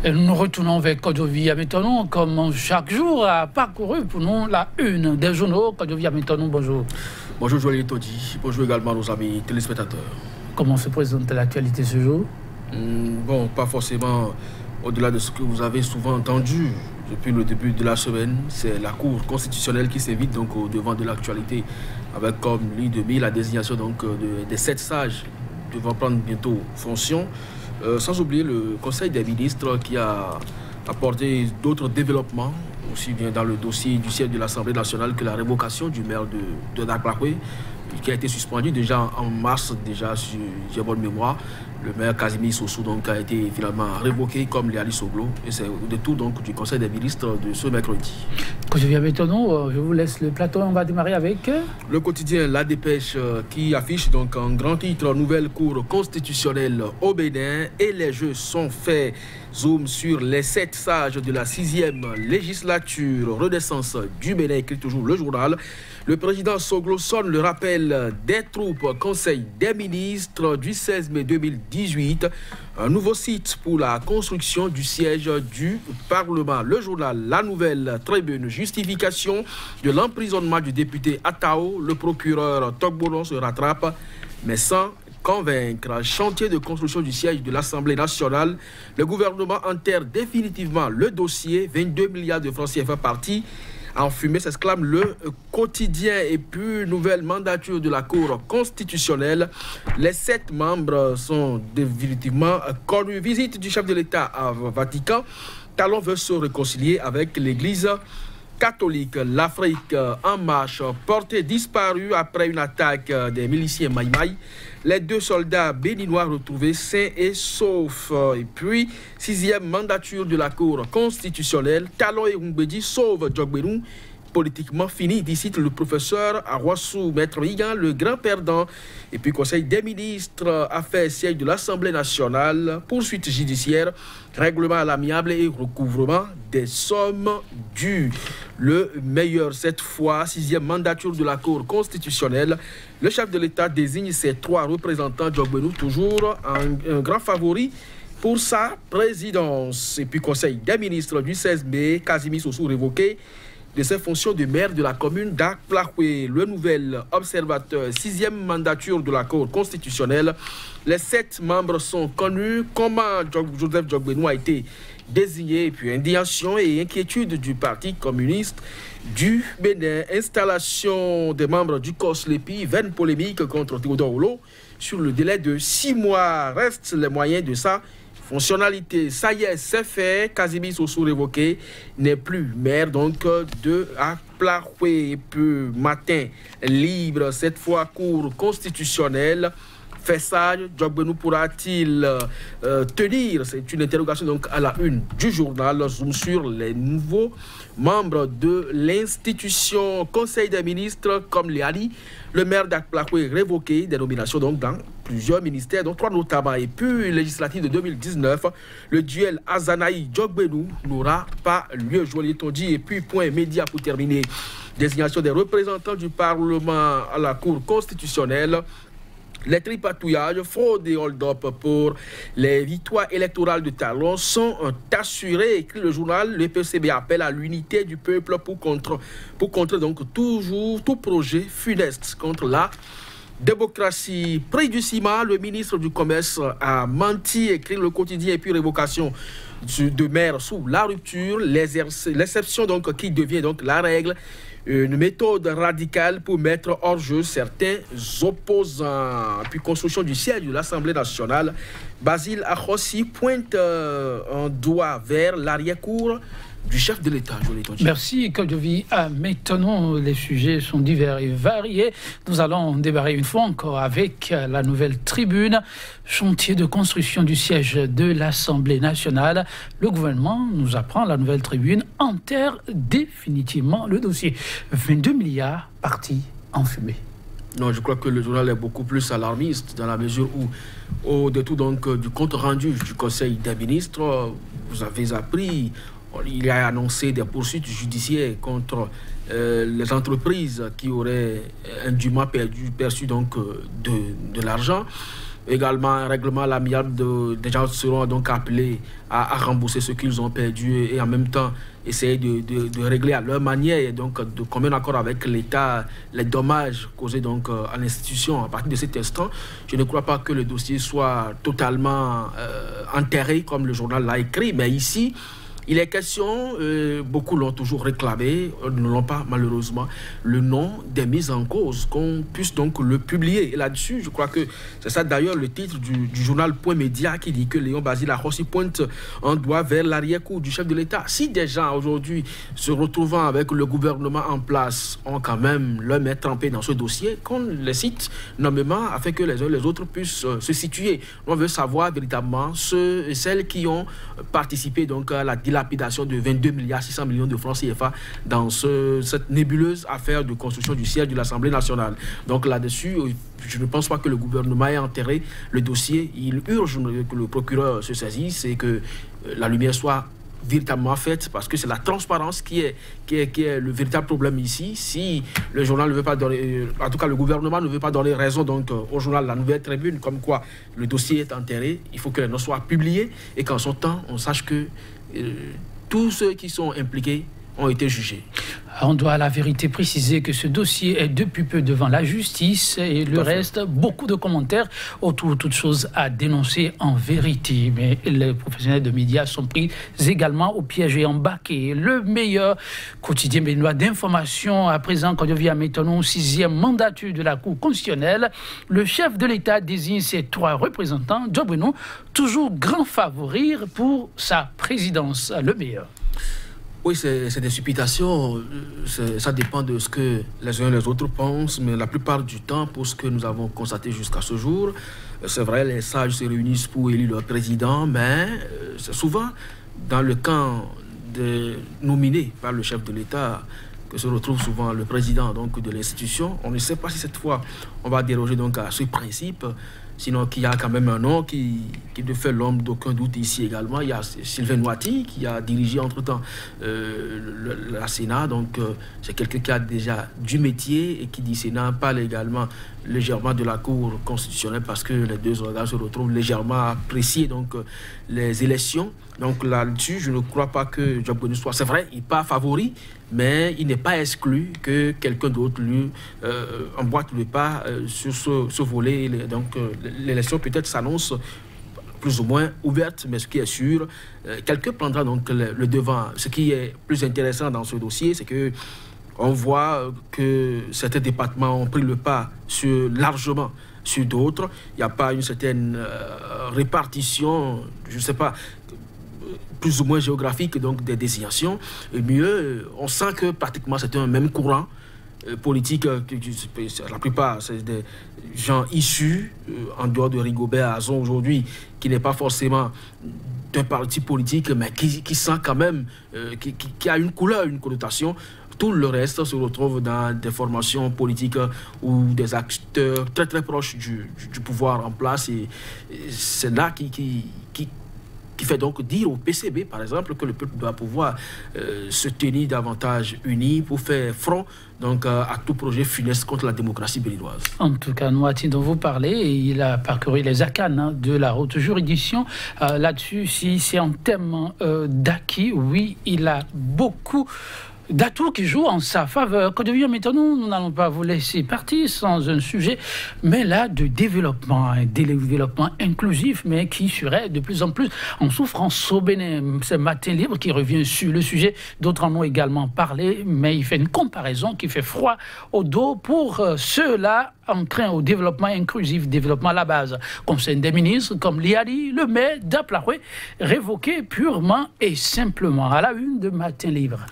Et nous retournons avec Kodjovi maintenant, comme chaque jour, a parcouru pour nous la une des journaux. Kodjovi maintenant, bonjour. Bonjour Joël Todi, bonjour également nos amis téléspectateurs. Comment se présente l'actualité ce jour? Bon, pas forcément au-delà de ce que vous avez souvent entendu depuis le début de la semaine. C'est la Cour constitutionnelle qui s'invite donc au devant de l'actualité avec comme ligne de mire la désignation donc des 7 sages devant prendre bientôt fonction. Sans oublier le Conseil des ministres qui a apporté d'autres développements, aussi bien dans le dossier du siège de l'Assemblée nationale que la révocation du maire de Dagbakwe, qui a été suspendu déjà en mars, déjà si j'ai bonne mémoire. Le maire Kazimi Sossou donc a été finalement révoqué comme Léali Soglo. Et c'est au détour donc du Conseil des ministres de ce mercredi. Quand je viens maintenant, je vous laisse le plateau. On va démarrer avec le quotidien La Dépêche qui affiche donc en grand titre nouvelle cour constitutionnelle au Bénin et les jeux sont faits. Zoom sur les 7 sages de la 6e législature Renaissance du Bénin, écrit toujours le journal. Le président Soglo sonne le rappel des troupes Conseil des ministres du 16 mai 2018. Un nouveau site pour la construction du siège du Parlement. Le journal La Nouvelle Tribune, justification de l'emprisonnement du député Atao. Le procureur Togbonon se rattrape, mais sans convaincre. Chantier de construction du siège de l'Assemblée nationale. Le gouvernement enterre définitivement le dossier. 22 milliards de francs CFA partis en fumée, s'exclame le quotidien. Et puis, nouvelle mandature de la Cour constitutionnelle. Les 7 membres sont définitivement connus. Visite du chef de l'État à Vatican. Talon veut se réconcilier avec l'Église catholique. L'Afrique en marche, porté disparu après une attaque des miliciens Maïmaï. Les 2 soldats béninois retrouvés sains et saufs. Et puis, 6e mandature de la Cour constitutionnelle. Talon et Rumbedi sauve Djogbenou. Politiquement fini, d'ici le professeur Awassou Maître Higan, le grand perdant. Et puis Conseil des ministres, affaires siège de l'Assemblée nationale, poursuite judiciaire, règlement à l'amiable et recouvrement des sommes dues. Le meilleur cette fois, 6e mandature de la Cour constitutionnelle. Le chef de l'État désigne ses 3 représentants, Djogbenou toujours un grand favori pour sa présidence. Et puis Conseil des ministres du 16 mai, Kazimi Sossou révoqué de ses fonctions de maire de la commune d'Akplakwe. Le nouvel observateur, 6e mandature de la Cour constitutionnelle. Les 7 membres sont connus. Comment Joseph Djogbenou a été désigné, et puis indignation et inquiétude du Parti communiste du Bénin. Installation des membres du COSLEPI, vaine polémique contre Théodore Olo sur le délai de 6 mois. Restent les moyens de ça. Fonctionnalité, ça y est, c'est fait. Kazimi Sossou révoqué n'est plus maire donc de Akplakwe. Peu matin libre, cette fois Cour constitutionnelle. Fait sage, Djogbenou pourra-t-il tenir? C'est une interrogation donc à la une du journal. Zoom sur les nouveaux membres de l'institution Conseil des ministres comme Léali. Le maire d'Akplakwe révoqué, des nominations donc dans plusieurs ministères, dont 3 notamment. Et puis, législative de 2019, le duel Azanaï-Djogbenou n'aura pas lieu. Joël Todi. Et puis, point média pour terminer. Désignation des représentants du Parlement à la Cour constitutionnelle. Les tripatouillages, fraude et hold-up pour les victoires électorales de Talon sont assurés, écrit le journal. Le PCB appelle à l'unité du peuple pour contrer donc toujours tout projet funeste contre la démocratie. Prix du ciment, le ministre du Commerce a menti, écrit le quotidien. Et puis révocation de maire sous la rupture, l'exception donc qui devient donc la règle. Une méthode radicale pour mettre hors jeu certains opposants. Puis construction du siège de l'Assemblée nationale. Basile Akhossi pointe un doigt vers l'arrière-cour du chef de l'État. Merci, Kodjovi. Maintenant, les sujets sont divers et variés. Nous allons démarrer une fois encore avec la nouvelle tribune. Chantier de construction du siège de l'Assemblée nationale. Le gouvernement nous apprend, la nouvelle tribune enterre définitivement le dossier. 22 milliards partis en fumée. Non, je crois que le journal est beaucoup plus alarmiste dans la mesure où, au détour donc du compte rendu du Conseil des ministres, vous avez appris. Il a annoncé des poursuites judiciaires contre les entreprises qui auraient indûment perçu donc de l'argent. Également, un règlement à l'amiable, des gens seront donc appelés à rembourser ce qu'ils ont perdu et en même temps essayer de régler à leur manière et donc de commun accord avec l'État les dommages causés donc à l'institution. À partir de cet instant, je ne crois pas que le dossier soit totalement enterré comme le journal l'a écrit, mais ici, il est question, beaucoup l'ont toujours réclamé, ne l'ont pas malheureusement, le nom des mises en cause, qu'on puisse donc le publier. Et là-dessus, je crois que c'est ça d'ailleurs le titre du journal Point Média qui dit que Léon Basile Arossi pointe un doigt vers l'arrière-cour du chef de l'État. Si des gens aujourd'hui se retrouvant avec le gouvernement en place ont quand même leur main trempée dans ce dossier, qu'on les cite nommément afin que les uns et les autres puissent se situer. On veut savoir véritablement ceux et celles qui ont participé donc à la dilapidation de 22 milliards 600 millions de francs CFA dans cette nébuleuse affaire de construction du siège de l'Assemblée nationale. Donc là-dessus, je ne pense pas que le gouvernement ait enterré le dossier. Il urge que le procureur se saisisse et que la lumière soit véritablement faite, parce que c'est la transparence qui est le véritable problème ici. Si le journal ne veut pas donner, en tout cas le gouvernement ne veut pas donner raison donc au journal La Nouvelle Tribune, comme quoi le dossier est enterré, il faut que les noms soient publiés et qu'en son temps, on sache que tous ceux qui sont impliqués ont été jugés. On doit à la vérité préciser que ce dossier est depuis peu devant la justice et le reste, beaucoup de commentaires autour de toutes choses à dénoncer en vérité. Mais les professionnels de médias sont pris également au piège et embarqués. Le meilleur quotidien béninois d'information à présent, quand on vient à Métonon, 6e mandature de la Cour constitutionnelle, le chef de l'État désigne ses 3 représentants. Joe Bruno, toujours grand favori pour sa présidence. Le meilleur. Oui, c'est des supputations, ça dépend de ce que les uns et les autres pensent, mais la plupart du temps, pour ce que nous avons constaté jusqu'à ce jour, c'est vrai, les sages se réunissent pour élire leur président, mais c'est souvent dans le camp nominé par le chef de l'État que se retrouve souvent le président donc, de l'institution. On ne sait pas si cette fois on va déroger donc à ce principe. Sinon, qu'il y a quand même un nom qui ne fait l'homme d'aucun doute ici également. Il y a Sylvain Noati qui a dirigé entre-temps la Sénat. Donc, c'est quelqu'un qui a déjà du métier et qui dit Sénat parle également légèrement de la Cour constitutionnelle parce que les deux organes se retrouvent légèrement à apprécier donc, les élections. Donc là-dessus, je ne crois pas que Joe Bruno soit... C'est vrai, il n'est pas favori, mais il n'est pas exclu que quelqu'un d'autre lui emboîte le pas sur ce volet. Donc l'élection peut-être s'annonce plus ou moins ouverte, mais ce qui est sûr, quelqu'un prendra donc le devant. Ce qui est plus intéressant dans ce dossier, c'est que on voit que certains départements ont pris le pas largement sur d'autres. Il n'y a pas une certaine répartition, je ne sais pas, plus ou moins géographique donc des désignations. Et mieux, on sent que pratiquement c'est un même courant politique. La plupart, c'est des gens issus, en dehors de Rigobert Azon aujourd'hui, qui n'est pas forcément d'un parti politique, mais qui sent quand même, qui a une couleur, une connotation. Tout le reste se retrouve dans des formations politiques ou des acteurs très très proches du pouvoir en place. Et c'est là qui fait donc dire au PCB, par exemple, que le peuple doit pouvoir se tenir davantage uni pour faire front donc, à tout projet funeste contre la démocratie béninoise. En tout cas, Noati dont vous parlez, il a parcouru les arcanes de la haute juridiction. Là-dessus, si c'est en termes d'acquis, oui, il a beaucoup d'atouts qui jouent en sa faveur. Quand devient maintenant, nous n'allons pas vous laisser partir sans un sujet, mais là, de développement, un développement inclusif, mais qui serait de plus en plus en souffrance au Bénin. C'est Matin Libre qui revient sur le sujet. D'autres en ont également parlé, mais il fait une comparaison qui fait froid au dos pour ceux-là enclins au développement inclusif, développement à la base. Conseil des ministres, comme Liali, le maire d'Aplaroué, révoqué purement et simplement à la une de Matin Libre.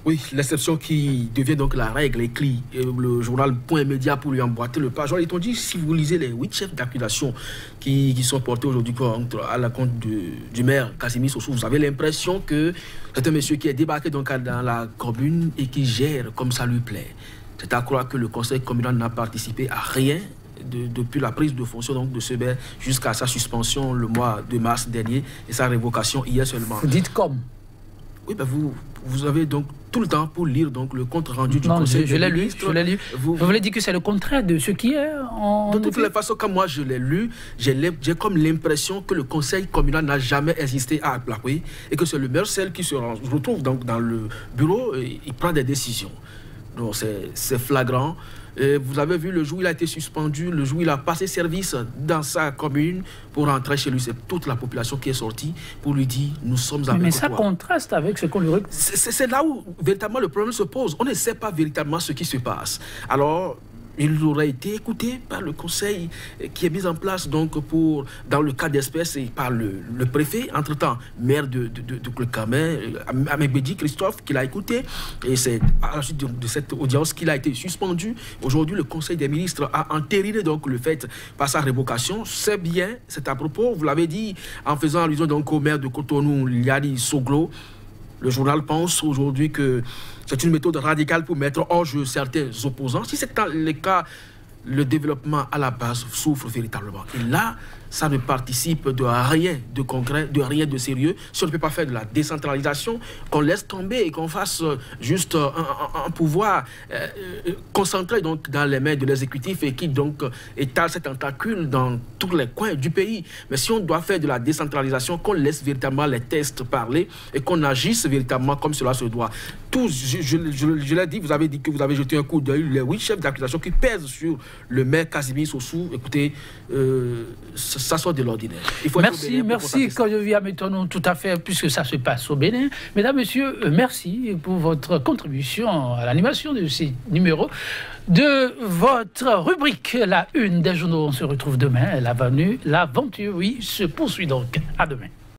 Oui, l'exception qui devient donc la règle, écrit le journal Point Média pour lui emboîter le pas. Genre, ils t'ont dit, si vous lisez les 8 chefs d'accusation qui sont portés aujourd'hui à la compte du maire Casimir Sossou, vous avez l'impression que c'est un monsieur qui est débarqué donc dans la commune et qui gère comme ça lui plaît. C'est à croire que le conseil communal n'a participé à rien depuis la prise de fonction donc, de ce maire jusqu'à sa suspension le mois de mars dernier et sa révocation hier seulement. Vous dites comme? Oui, ben vous avez donc tout le temps pour lire donc le compte rendu du Conseil des ministres. Je l'ai lu. Vous voulez dire que c'est le contraire de ce qui est en... De toutes les façons, quand moi je l'ai lu, j'ai comme l'impression que le Conseil communal n'a jamais existé à Aplakoui et que c'est le maire seul qui se retrouve donc dans le bureau et il prend des décisions. Donc c'est flagrant. Et vous avez vu le jour où il a été suspendu, le jour où il a passé service dans sa commune pour rentrer chez lui. C'est toute la population qui est sortie pour lui dire « nous sommes avec toi ». Mais ça contraste avec ce qu'on lui... C'est là où véritablement le problème se pose. On ne sait pas véritablement ce qui se passe. Alors... il aurait été écouté par le conseil qui est mis en place donc dans le cas d'espèce et par le préfet, entre-temps maire de Clecamin, Amebedi Christophe, qui l'a écouté. Et c'est à la suite de cette audience qu'il a été suspendu. Aujourd'hui, le conseil des ministres a entériné donc le fait par sa révocation. C'est bien, c'est à propos, vous l'avez dit, en faisant allusion donc au maire de Cotonou, Liadi Soglo. Le journal pense aujourd'hui que c'est une méthode radicale pour mettre hors jeu certains opposants. Si c'est le cas, le développement à la base souffre véritablement. Et là, ça ne participe de rien de concret, de rien de sérieux. Si on ne peut pas faire de la décentralisation, qu'on laisse tomber et qu'on fasse juste un pouvoir concentré donc dans les mains de l'exécutif et qui donc étale ses tentacules dans tous les coins du pays. Mais si on doit faire de la décentralisation, qu'on laisse véritablement les tests parler et qu'on agisse véritablement comme cela se doit. Tous, je l'ai dit, vous avez dit que vous avez jeté un coup d'œil, les 8 chefs d'accusation qui pèsent sur le maire Casimir Sossou. Écoutez, ça sort de l'ordinaire. Merci, Kodjovi Amétonou, tout à fait, puisque ça se passe au Bénin. Mesdames, Messieurs, merci pour votre contribution à l'animation de ces numéros de votre rubrique La Une des journaux. On se retrouve demain. L'aventure, oui, se poursuit donc. À demain.